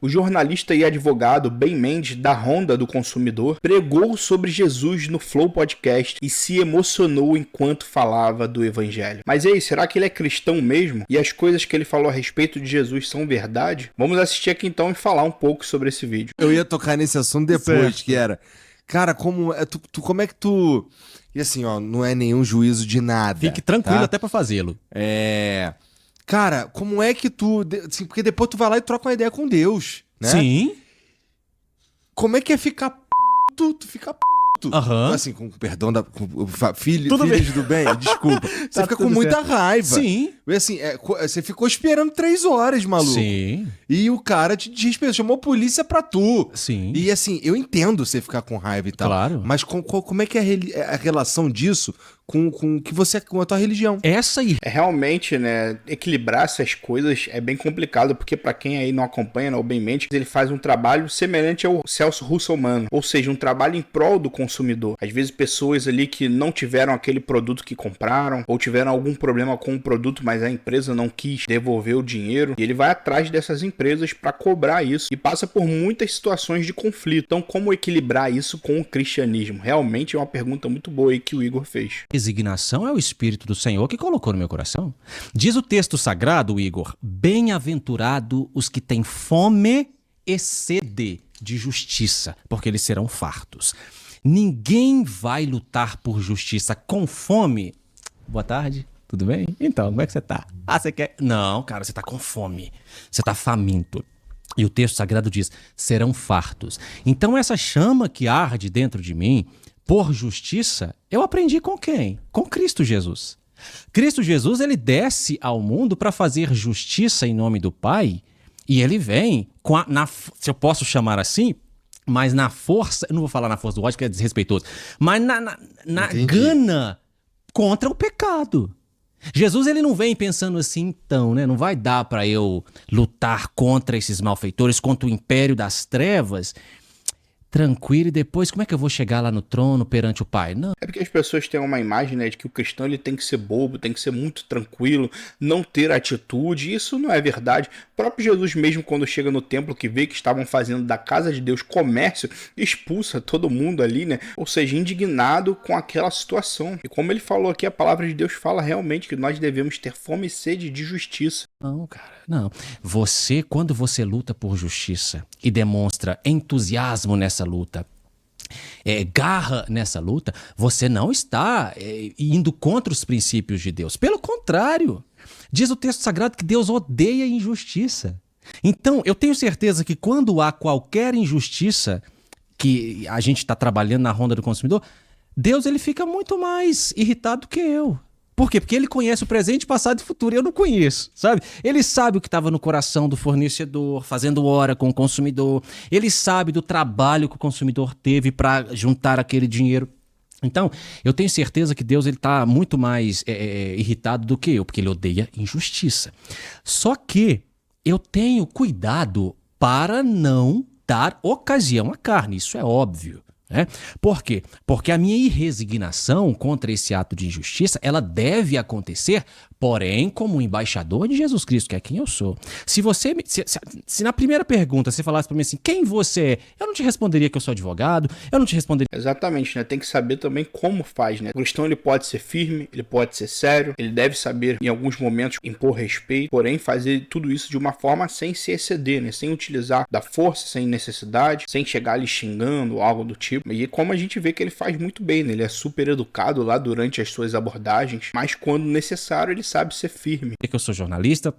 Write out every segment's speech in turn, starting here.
O jornalista e advogado Ben Mendes, da Ronda do Consumidor, pregou sobre Jesus no Flow Podcast e se emocionou enquanto falava do evangelho. Mas e aí, será que ele é cristão mesmo? E as coisas que ele falou a respeito de Jesus são verdade? Vamos assistir aqui então e falar um pouco sobre esse vídeo. Eu ia tocar nesse assunto depois, que era... Cara, como é que tu... E assim, ó, não é nenhum juízo de nada. Fique tranquilo, tá? até pra fazê-lo. Cara, como é que tu... Assim, porque depois tu vai lá e troca uma ideia com Deus, né? Sim. Como é que é ficar puto? Tu fica puto. Aham. Assim, com perdão da... filhos bem. do bem, desculpa. Você Tá fica com tudo muita certo. raiva. Sim. E assim, você ficou esperando 3 horas, maluco. Sim. E o cara te desrespeitou, chamou a polícia pra tu. Sim. E assim, eu entendo você ficar com raiva e tal. Claro. Mas como é que é a relação disso com a tua religião? Essa aí. Realmente, né, equilibrar essas coisas é bem complicado, porque para quem aí não acompanha, né, o Ben Mendes, ele faz um trabalho semelhante ao Celso Russellman, ou seja, um trabalho em prol do consumidor. Às vezes pessoas ali que não tiveram aquele produto que compraram, ou tiveram algum problema com o produto, mas a empresa não quis devolver o dinheiro, e ele vai atrás dessas empresas para cobrar isso, e passa por muitas situações de conflito. Então, como equilibrar isso com o cristianismo? Realmente é uma pergunta muito boa aí que o Igor fez. Resignação é o Espírito do Senhor que colocou no meu coração. Diz o texto sagrado, Igor, bem-aventurado os que têm fome e sede de justiça, porque eles serão fartos. Ninguém vai lutar por justiça com fome. Boa tarde, tudo bem? Então, como é que você tá? Ah, você quer... Não, cara, você tá com fome. Você tá faminto. E o texto sagrado diz, serão fartos. Então essa chama que arde dentro de mim, por justiça, eu aprendi com quem? Com Cristo Jesus. Cristo Jesus, ele desce ao mundo para fazer justiça em nome do Pai, e ele vem, se eu posso chamar assim, mas na força, eu não vou falar na força do ódio, que é desrespeitoso, mas na gana contra o pecado. Jesus, ele não vem pensando assim, então, né? Não vai dar para eu lutar contra esses malfeitores, contra o império das trevas, tranquilo, e depois como é que eu vou chegar lá no trono perante o Pai? Não. É porque as pessoas têm uma imagem, né, de que o cristão ele tem que ser bobo, tem que ser muito tranquilo, não ter atitude. Isso não é verdade. O próprio Jesus mesmo, quando chega no templo, que vê que estavam fazendo da casa de Deus comércio, expulsa todo mundo ali, né? Ou seja, indignado com aquela situação. E como ele falou aqui, a palavra de Deus fala realmente que nós devemos ter fome e sede de justiça. Não, cara, não. Quando você luta por justiça e demonstra entusiasmo nessa luta, garra nessa luta, você não está indo contra os princípios de Deus. Pelo contrário, diz o texto sagrado que Deus odeia a injustiça. Então, eu tenho certeza que quando há qualquer injustiça que a gente está trabalhando na Ronda do Consumidor, Deus ele fica muito mais irritado que eu. Por quê? Porque ele conhece o presente, passado e futuro. Eu não conheço, sabe? Ele sabe o que estava no coração do fornecedor, fazendo hora com o consumidor. Ele sabe do trabalho que o consumidor teve para juntar aquele dinheiro. Então, eu tenho certeza que Deus está muito mais irritado do que eu, porque ele odeia injustiça. Só que eu tenho cuidado para não dar ocasião à carne. Isso é óbvio. Por quê? Porque a minha irresignação contra esse ato de injustiça, ela deve acontecer, porém, como embaixador de Jesus Cristo, que é quem eu sou. Se na primeira pergunta você falasse para mim assim, quem você é? Eu não te responderia que eu sou advogado, eu não te responderia... Exatamente, né? Tem que saber também como faz, né? O cristão, ele pode ser firme, ele pode ser sério, ele deve saber, em alguns momentos, impor respeito, porém, fazer tudo isso de uma forma sem se exceder, né? Sem utilizar da força, sem necessidade, sem chegar ali xingando, algo do tipo. E como a gente vê que ele faz muito bem, né? Ele é super educado lá durante as suas abordagens, mas quando necessário ele sabe ser firme. Que eu sou jornalista,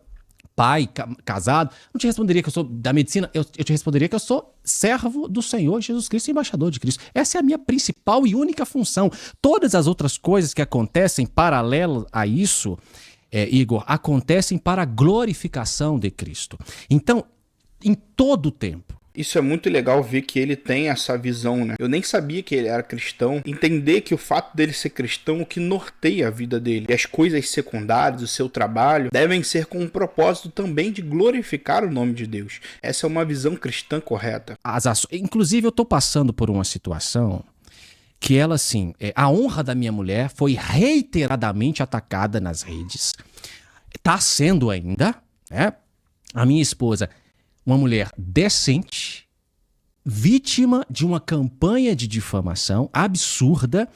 pai, casado, não te responderia que eu sou da medicina, eu te responderia que eu sou servo do Senhor Jesus Cristo e embaixador de Cristo. Essa é a minha principal e única função. Todas as outras coisas que acontecem paralelo a isso, Igor, acontecem para a glorificação de Cristo. Então, em todo o tempo, Isso é muito legal ver que ele tem essa visão, né? Eu nem sabia que ele era cristão. Entender que o fato dele ser cristão é o que norteia a vida dele. E as coisas secundárias, o seu trabalho, devem ser com um propósito também de glorificar o nome de Deus. Essa é uma visão cristã correta. Inclusive, eu tô passando por uma situação que ela, assim, a honra da minha mulher foi reiteradamente atacada nas redes. Tá sendo ainda, né? A minha esposa uma mulher decente, vítima de uma campanha de difamação absurda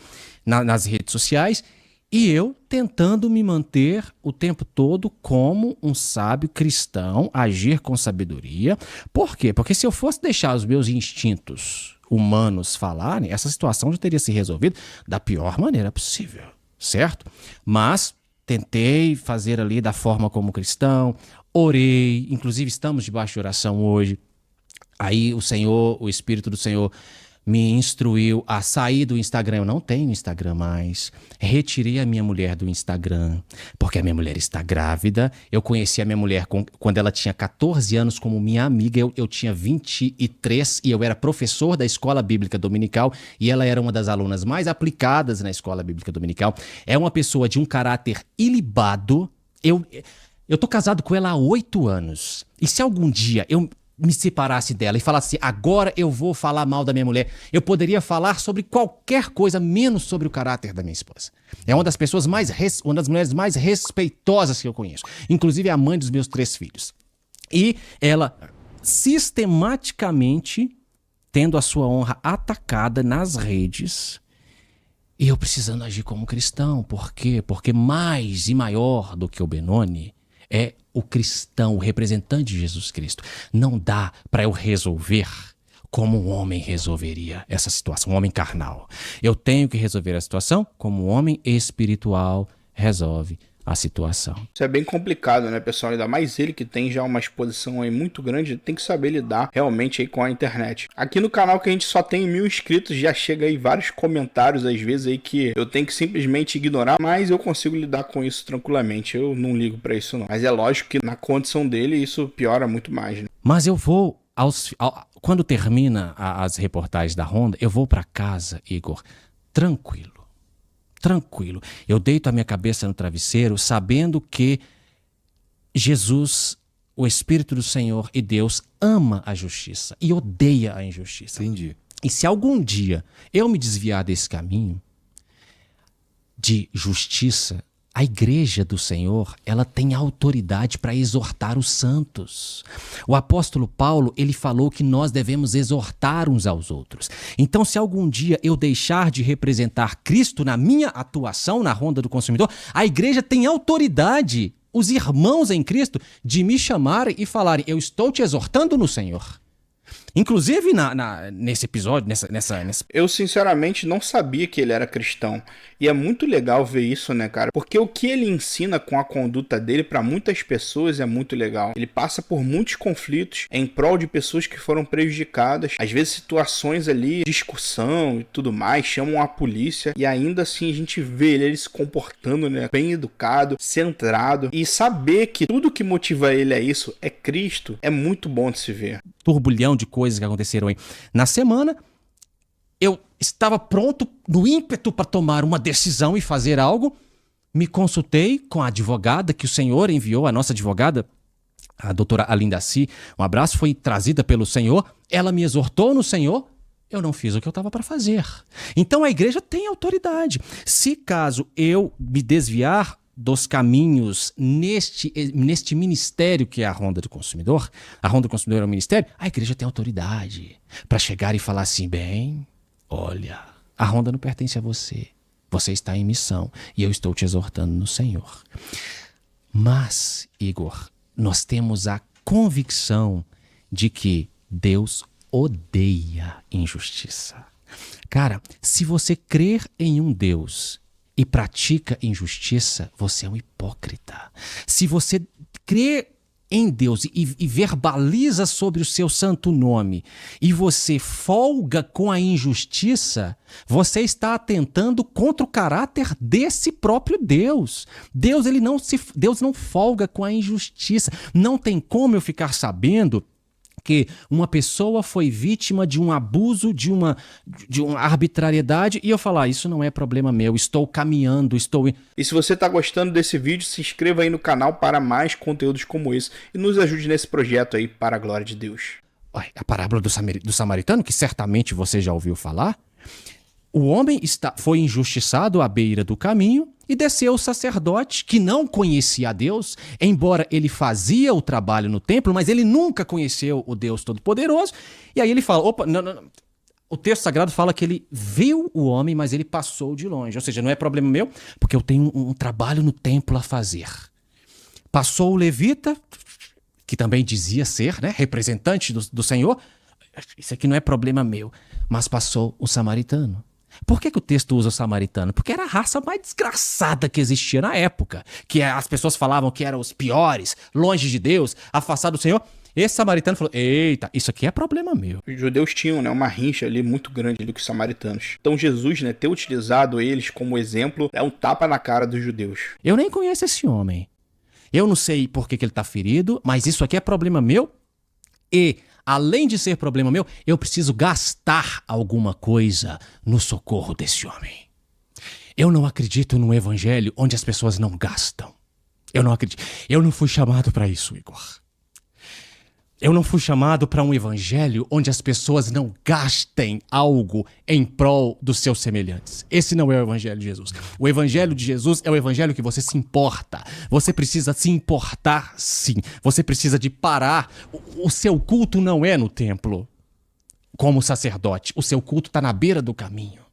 nas redes sociais, e eu tentando me manter o tempo todo como um sábio cristão, agir com sabedoria. Por quê? Porque se eu fosse deixar os meus instintos humanos falarem, essa situação já teria se resolvido da pior maneira possível, certo? Mas tentei fazer ali da forma como cristão, orei, inclusive estamos debaixo de oração hoje. Aí o Espírito do Senhor me instruiu a sair do Instagram. Eu não tenho Instagram mais. Retirei a minha mulher do Instagram, porque a minha mulher está grávida. Eu conheci a minha mulher quando ela tinha 14 anos como minha amiga. Eu tinha 23 e eu era professor da Escola Bíblica Dominical e ela era uma das alunas mais aplicadas na Escola Bíblica Dominical. É uma pessoa de um caráter ilibado. Eu tô casado com ela há 8 anos. E se algum dia eu me separasse dela e falasse, agora eu vou falar mal da minha mulher, eu poderia falar sobre qualquer coisa, menos sobre o caráter da minha esposa. É uma das pessoas uma das mulheres mais respeitosas que eu conheço. Inclusive é a mãe dos meus 3 filhos. E ela sistematicamente tendo a sua honra atacada nas redes, e eu precisando agir como cristão. Por quê? Porque mais e maior do que o Benoni é o cristão, o representante de Jesus Cristo. Não dá para eu resolver como um homem resolveria essa situação, um homem carnal. Eu tenho que resolver a situação como um homem espiritual resolve a situação. Isso é bem complicado, né, pessoal? Ainda mais ele que tem já uma exposição aí muito grande, tem que saber lidar realmente aí com a internet. Aqui no canal que a gente só tem 1000 inscritos, já chega aí vários comentários às vezes aí que eu tenho que simplesmente ignorar, mas eu consigo lidar com isso tranquilamente. Eu não ligo pra isso não. Mas é lógico que na condição dele isso piora muito mais, né? Mas eu vou, quando termina as reportagens da Honda, eu vou pra casa, Igor, tranquilo. Eu deito a minha cabeça no travesseiro sabendo que Jesus, o Espírito do Senhor e Deus ama a justiça e odeia a injustiça. Entendi. E se algum dia eu me desviar desse caminho de justiça, a igreja do Senhor, ela tem autoridade para exortar os santos. O apóstolo Paulo, ele falou que nós devemos exortar uns aos outros. Então, se algum dia eu deixar de representar Cristo na minha atuação na Ronda do Consumidor, a igreja tem autoridade, os irmãos em Cristo, de me chamarem e falarem, eu estou te exortando no Senhor. Inclusive nesse episódio, nessa... Eu sinceramente não sabia que ele era cristão. E é muito legal ver isso, né, cara? Porque o que ele ensina com a conduta dele para muitas pessoas é muito legal. Ele passa por muitos conflitos em prol de pessoas que foram prejudicadas. Às vezes situações ali, discussão e tudo mais, chamam a polícia. E ainda assim a gente vê ele se comportando, né, bem educado, centrado. E saber que tudo que motiva ele a isso é Cristo, é muito bom de se ver. Turbulhão de coisas que aconteceram aí na semana, eu estava pronto no ímpeto para tomar uma decisão e fazer algo, me consultei com a advogada que o Senhor enviou, a nossa advogada, a doutora Alindaci, um abraço, foi trazida pelo Senhor, ela me exortou no Senhor, eu não fiz o que eu estava para fazer. Então a igreja tem autoridade. Se caso eu me desviar dos caminhos neste ministério que é a Ronda do Consumidor, a Ronda do Consumidor é um ministério, a igreja tem autoridade para chegar e falar assim, bem, olha, a Ronda não pertence a você, você está em missão e eu estou te exortando no Senhor. Mas, Igor, nós temos a convicção de que Deus odeia injustiça. Cara, se você crer em um Deus e pratica injustiça, você é um hipócrita. Se você crê em Deus e verbaliza sobre o seu santo nome e você folga com a injustiça, você está atentando contra o caráter desse próprio Deus. Deus não folga com a injustiça. Não tem como eu ficar sabendo que uma pessoa foi vítima de um abuso, de uma arbitrariedade, e eu falar, isso não é problema meu, estou caminhando, E se você está gostando desse vídeo, se inscreva aí no canal para mais conteúdos como esse e nos ajude nesse projeto aí, para a glória de Deus. A parábola do samaritano, que certamente você já ouviu falar, o homem foi injustiçado à beira do caminho, E desceu o sacerdote, que não conhecia a Deus, embora ele fazia o trabalho no templo, mas ele nunca conheceu o Deus Todo-Poderoso. E aí ele fala, opa, não. O texto sagrado fala que ele viu o homem, mas ele passou de longe. Ou seja, não é problema meu, porque eu tenho um trabalho no templo a fazer. Passou o levita, que também dizia ser, né, representante do Senhor. Isso aqui não é problema meu. Mas passou o samaritano. Por que o texto usa o samaritano? Porque era a raça mais desgraçada que existia na época. Que as pessoas falavam que eram os piores, longe de Deus, afastados do Senhor. Esse samaritano falou, eita, isso aqui é problema meu. Os judeus tinham, né, uma rincha ali muito grande ali com os samaritanos. Então Jesus, né, ter utilizado eles como exemplo é um tapa na cara dos judeus. Eu nem conheço esse homem. Eu não sei por que ele está ferido, mas isso aqui é problema meu. E, além de ser problema meu, eu preciso gastar alguma coisa no socorro desse homem. Eu não acredito num evangelho onde as pessoas não gastam. Eu não acredito. Eu não fui chamado para isso, Igor. Eu não fui chamado para um evangelho onde as pessoas não gastem algo em prol dos seus semelhantes. Esse não é o evangelho de Jesus. O evangelho de Jesus é o evangelho que você se importa. Você precisa se importar, sim. Você precisa de parar. O seu culto não é no templo, como sacerdote. O seu culto está na beira do caminho.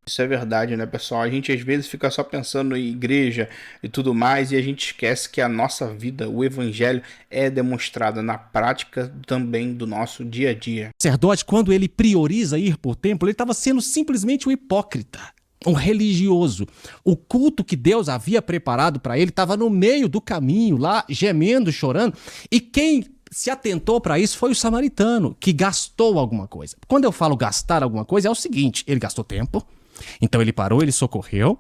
Isso é verdade, né, pessoal? A gente às vezes fica só pensando em igreja e tudo mais e a gente esquece que a nossa vida, o evangelho, é demonstrado na prática também do nosso dia a dia. O sacerdote, quando ele prioriza ir por templo, ele estava sendo simplesmente um hipócrita, um religioso. O culto que Deus havia preparado para ele estava no meio do caminho, lá gemendo, chorando, e quem se atentou para isso foi o samaritano, que gastou alguma coisa. Quando eu falo gastar alguma coisa, é o seguinte, ele gastou tempo, então ele parou, ele socorreu.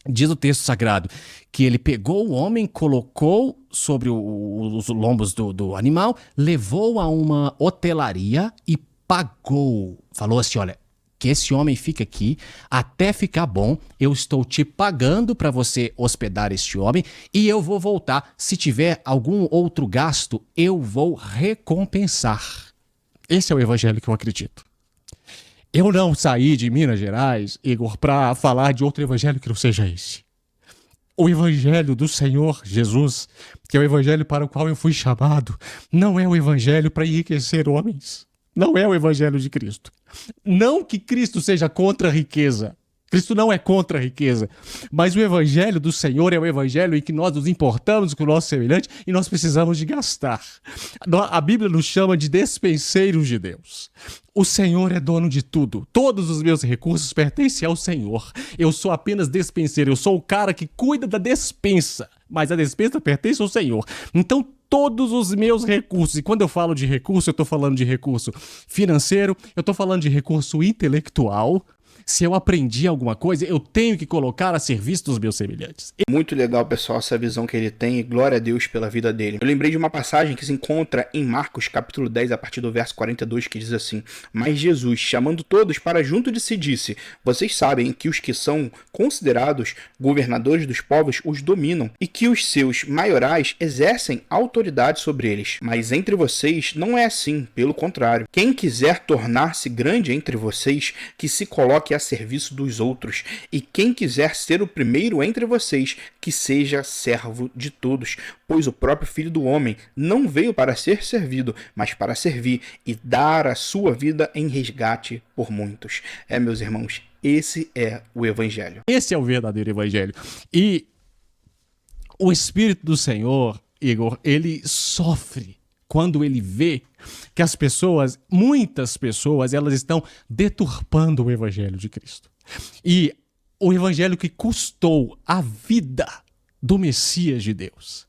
Diz o texto sagrado que ele pegou o homem, colocou sobre os lombos do animal, levou a uma hotelaria e pagou. Falou assim, olha, que esse homem fica aqui até ficar bom, eu estou te pagando para você hospedar este homem e eu vou voltar. Se tiver algum outro gasto, eu vou recompensar. Esse é o evangelho que eu acredito. Eu não saí de Minas Gerais, Igor, para falar de outro evangelho que não seja esse. O evangelho do Senhor Jesus, que é o evangelho para o qual eu fui chamado, não é o evangelho para enriquecer homens. Não é o evangelho de Cristo. Não que Cristo seja contra a riqueza. Cristo não é contra a riqueza. Mas o evangelho do Senhor é o evangelho em que nós nos importamos com o nosso semelhante e nós precisamos de gastar. A Bíblia nos chama de despenseiros de Deus. O Senhor é dono de tudo. Todos os meus recursos pertencem ao Senhor. Eu sou apenas despenseiro. Eu sou o cara que cuida da despensa. Mas a despensa pertence ao Senhor. Então, todos os meus recursos, e quando eu falo de recurso, eu estou falando de recurso financeiro, eu estou falando de recurso intelectual. Se eu aprendi alguma coisa, eu tenho que colocar a serviço dos meus semelhantes. Muito legal, pessoal, essa visão que ele tem e glória a Deus pela vida dele. Eu lembrei de uma passagem que se encontra em Marcos, capítulo 10, a partir do verso 42, que diz assim: Mas Jesus, chamando todos para junto de si, disse: Vocês sabem que os que são considerados governadores dos povos os dominam e que os seus maiorais exercem autoridade sobre eles. Mas entre vocês não é assim, pelo contrário. Quem quiser tornar-se grande entre vocês, que se coloque a serviço dos outros, e quem quiser ser o primeiro entre vocês, que seja servo de todos, pois o próprio Filho do Homem não veio para ser servido, mas para servir e dar a sua vida em resgate por muitos. Meus irmãos, esse é o Evangelho. Esse é o verdadeiro Evangelho. E o Espírito do Senhor, Igor, ele sofre quando ele vê que as pessoas, muitas pessoas, elas estão deturpando o evangelho de Cristo. E o evangelho que custou a vida do Messias de Deus,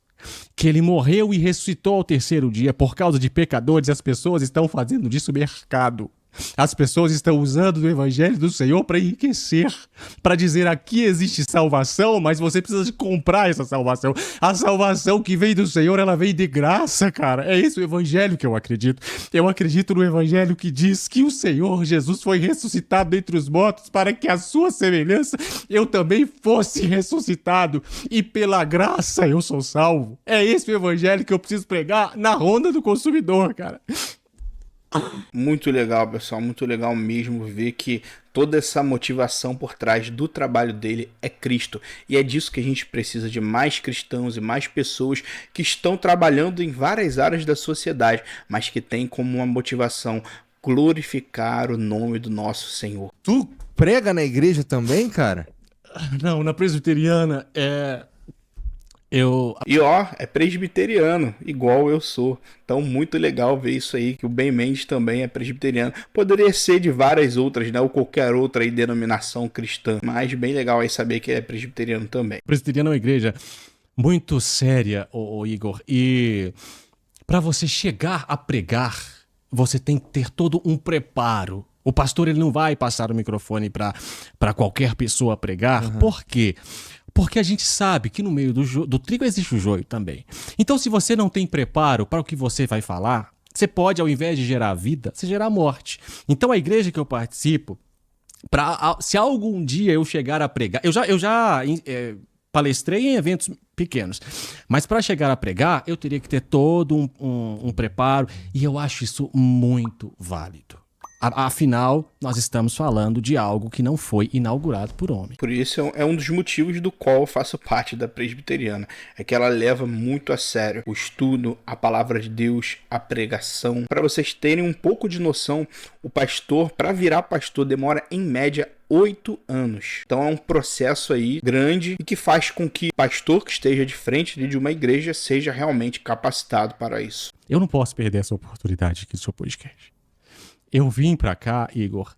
que ele morreu e ressuscitou ao terceiro dia por causa de pecadores, as pessoas estão fazendo disso mercado. As pessoas estão usando o evangelho do Senhor para enriquecer, para dizer aqui existe salvação, mas você precisa de comprar essa salvação. A salvação que vem do Senhor, ela vem de graça, cara. É esse o evangelho que eu acredito. Eu acredito no evangelho que diz que o Senhor Jesus foi ressuscitado dentre os mortos para que a sua semelhança eu também fosse ressuscitado e pela graça eu sou salvo. É esse o evangelho que eu preciso pregar na ronda do consumidor, cara. Muito legal, pessoal, muito legal mesmo ver que toda essa motivação por trás do trabalho dele é Cristo. E é disso que a gente precisa, de mais cristãos e mais pessoas que estão trabalhando em várias áreas da sociedade, mas que têm como uma motivação glorificar o nome do nosso Senhor. Tu prega na igreja também, cara? Não, na presbiteriana E é presbiteriano, igual eu sou. Então, muito legal ver isso aí, que o Ben Mendes também é presbiteriano. Poderia ser de várias outras, né? Ou qualquer outra aí, denominação cristã. Mas bem legal aí saber que ele é presbiteriano também. Presbiteriano é uma igreja muito séria, ô Igor. E para você chegar a pregar, você tem que ter todo um preparo. O pastor ele não vai passar o microfone para qualquer pessoa pregar. Por quê? Porque a gente sabe que no meio do trigo existe o joio também. Então, se você não tem preparo para o que você vai falar, você pode, ao invés de gerar vida, você gerar morte. Então, a igreja que eu participo, se algum dia eu chegar a pregar... Eu já palestrei em eventos pequenos, mas para chegar a pregar, eu teria que ter todo um preparo, e eu acho isso muito válido. Afinal, nós estamos falando de algo que não foi inaugurado por homem. Por isso é um dos motivos do qual eu faço parte da presbiteriana. É que ela leva muito a sério o estudo, a palavra de Deus, a pregação. Para vocês terem um pouco de noção, o pastor, para virar pastor, demora em média 8 anos. Então é um processo aí grande e que faz com que o pastor que esteja de frente de uma igreja seja realmente capacitado para isso. Eu não posso perder essa oportunidade aqui do seu podcast. Eu vim pra cá, Igor,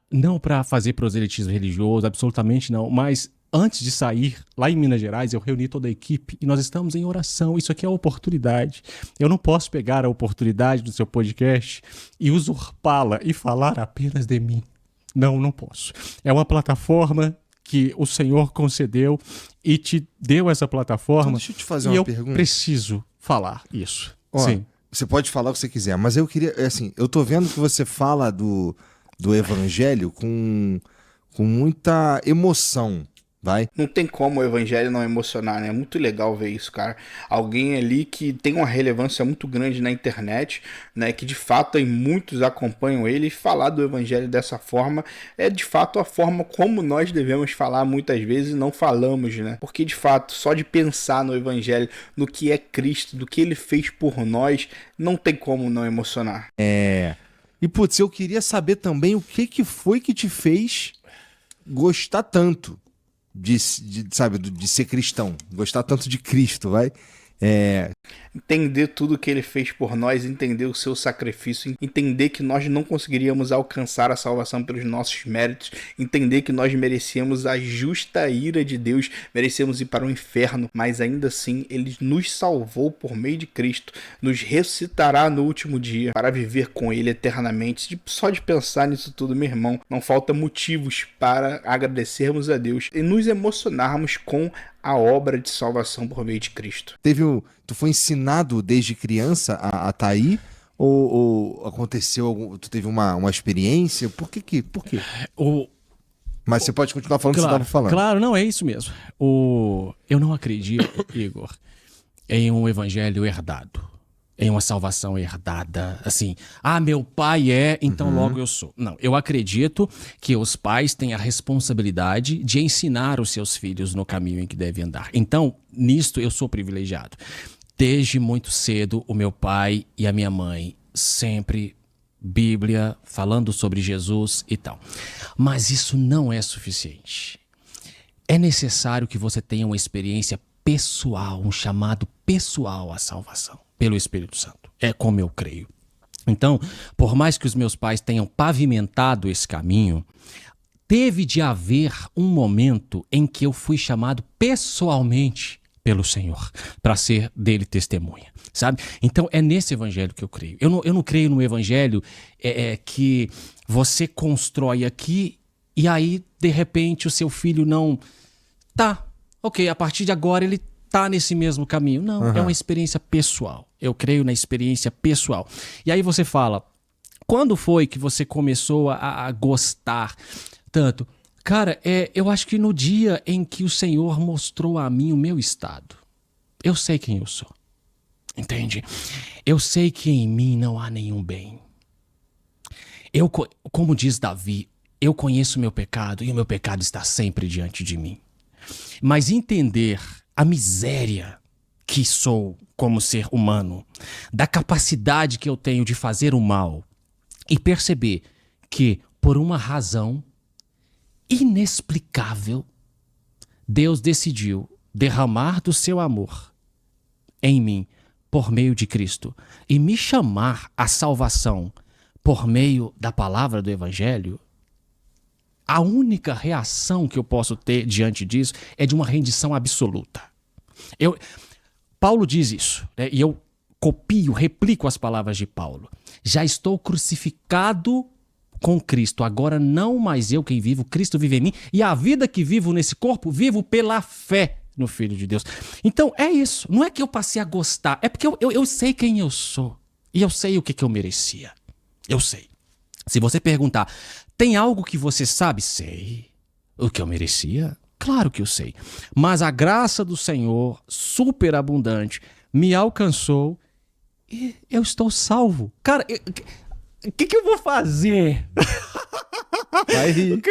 não pra fazer proselitismo religioso, absolutamente não, mas antes de sair, lá em Minas Gerais, eu reuni toda a equipe e nós estamos em oração. Isso aqui é a oportunidade. Eu não posso pegar a oportunidade do seu podcast e usurpá-la e falar apenas de mim. Não posso. É uma plataforma que o Senhor concedeu e te deu essa plataforma. Então, deixa eu te fazer uma pergunta. Eu preciso falar isso. Sim. Você pode falar o que você quiser, mas eu queria, assim, eu tô vendo que você fala do evangelho com muita emoção, vai? Não tem como o evangelho não emocionar, né? É muito legal ver isso, cara. Alguém ali que tem uma relevância muito grande na internet, né? Que de fato em muitos acompanham ele, e falar do evangelho dessa forma é de fato a forma como nós devemos falar muitas vezes e não falamos, né? Porque de fato, só de pensar no evangelho, no que é Cristo, do que ele fez por nós, não tem como não emocionar. E putz, eu queria saber também o que foi que te fez gostar tanto de ser cristão, gostar tanto de Cristo, vai? Entender tudo que ele fez por nós, entender o seu sacrifício, entender que nós não conseguiríamos alcançar a salvação pelos nossos méritos, entender que nós merecíamos a justa ira de Deus, merecíamos ir para o inferno, mas ainda assim ele nos salvou por meio de Cristo, nos ressuscitará no último dia para viver com ele eternamente. Só de pensar nisso tudo, meu irmão, não falta motivos para agradecermos a Deus e nos emocionarmos com a obra de salvação por meio de Cristo. Tu foi ensinado desde criança a tá aí? Ou aconteceu, tu teve uma experiência? Por quê? Mas você pode continuar falando o que você estava falando. Claro, não, é isso mesmo. Eu não acredito, Igor, em um evangelho herdado. Em uma salvação herdada, assim, meu pai então logo eu sou. Não, eu acredito que os pais têm a responsabilidade de ensinar os seus filhos no caminho em que devem andar. Então, nisto eu sou privilegiado. Desde muito cedo, o meu pai e a minha mãe sempre Bíblia, falando sobre Jesus e tal. Mas isso não é suficiente. É necessário que você tenha uma experiência pessoal, um chamado pessoal à salvação pelo Espírito Santo. É como eu creio. Então, por mais que os meus pais tenham pavimentado esse caminho, teve de haver um momento em que eu fui chamado pessoalmente pelo Senhor para ser dele testemunha, sabe? Então, é nesse evangelho que eu creio. Eu não creio no evangelho que você constrói aqui e aí, de repente, o seu filho não... Tá, ok, a partir de agora ele tá nesse mesmo caminho. Não, é uma experiência pessoal. Eu creio na experiência pessoal. E aí você fala, quando foi que você começou a gostar tanto? Cara, eu acho que no dia em que o Senhor mostrou a mim o meu estado. Eu sei quem eu sou. Entende? Eu sei que em mim não há nenhum bem. Como diz Davi, eu conheço o meu pecado e o meu pecado está sempre diante de mim. Mas entender a miséria que sou como ser humano, da capacidade que eu tenho de fazer o mal e perceber que, por uma razão inexplicável, Deus decidiu derramar do seu amor em mim por meio de Cristo e me chamar à salvação por meio da palavra do Evangelho. A única reação que eu posso ter diante disso é de uma rendição absoluta. Paulo diz isso, né? E eu replico as palavras de Paulo. Já estou crucificado com Cristo, agora não mais eu quem vivo, Cristo vive em mim, e a vida que vivo nesse corpo, vivo pela fé no Filho de Deus. Então é isso, não é que eu passei a gostar, é porque eu sei quem eu sou, e eu sei o que eu merecia. Eu sei. Se você perguntar, tem algo que você sabe? Sei. O que eu merecia? Claro que eu sei. Mas a graça do Senhor, superabundante, me alcançou e eu estou salvo. Cara, o que eu vou fazer? Vai rir.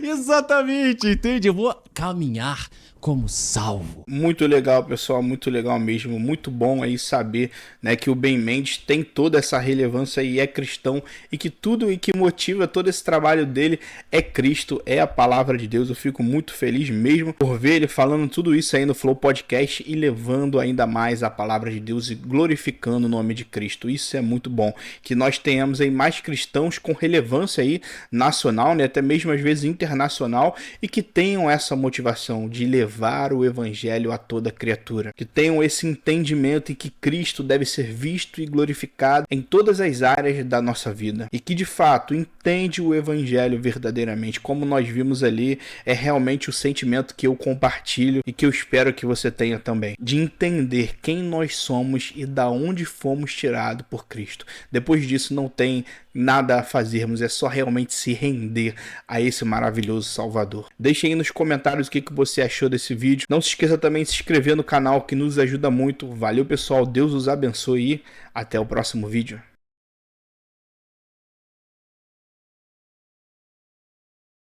Exatamente, entende? Eu vou caminhar como salvo. Muito legal, pessoal, muito legal mesmo, muito bom aí saber, né, que o Ben Mendes tem toda essa relevância e é cristão, e que tudo e que motiva todo esse trabalho dele é Cristo, é a palavra de Deus. Eu fico muito feliz mesmo por ver ele falando tudo isso aí no Flow Podcast e levando ainda mais a palavra de Deus e glorificando o nome de Cristo. Isso é muito bom, que nós tenhamos aí mais cristãos com relevância aí nacional, né, até mesmo às vezes internacional, e que tenham essa motivação de levar o evangelho a toda criatura, que tenham esse entendimento e que Cristo deve ser visto e glorificado em todas as áreas da nossa vida, e que de fato entende o evangelho verdadeiramente, como nós vimos ali. É realmente o sentimento que eu compartilho e que eu espero que você tenha também, de entender quem nós somos e da onde fomos tirados por Cristo. Depois disso não tem nada a fazermos, é só realmente se render a esse maravilhoso Salvador. Deixe aí nos comentários o que você achou desse vídeo. Não se esqueça também de se inscrever no canal, que nos ajuda muito. Valeu, pessoal, Deus os abençoe e até o próximo vídeo.